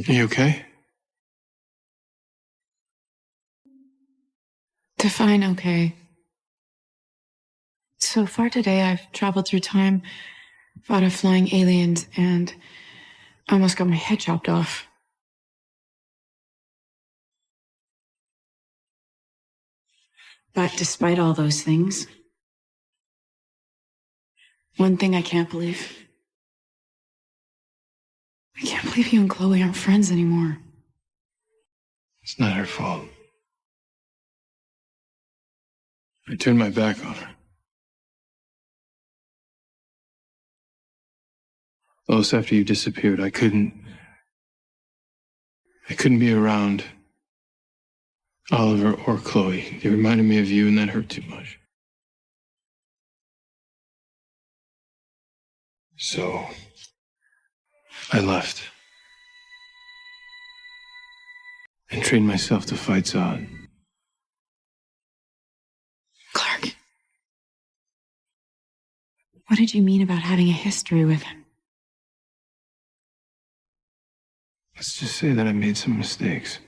Are you okay? Define okay. So far today, I've traveled through time, fought off flying aliens, and almost got my head chopped off. But despite all those things, one thing I can't believe. I can't believe you and Chloe aren't friends anymore. It's not her fault. I turned my back on her. Close after you disappeared, I couldn't be around Oliver or Chloe. They reminded me of you, and that hurt too much. So, I left. And trained myself to fight Zod. Clark, what did you mean about having a history with him? Let's just say that I made some mistakes.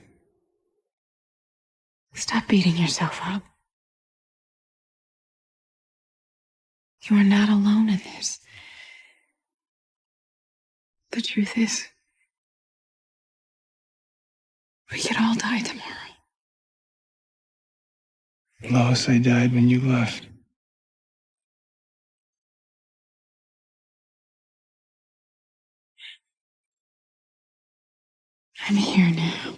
Stop beating yourself up. You are not alone in this. The truth is, we could all die tomorrow. Lois, I died when you left. I'm here now.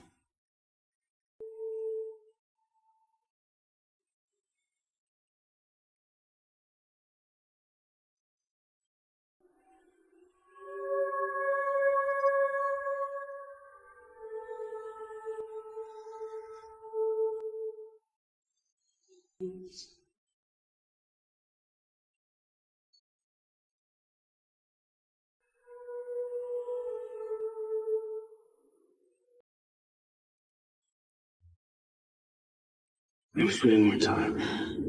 Maybe one more time.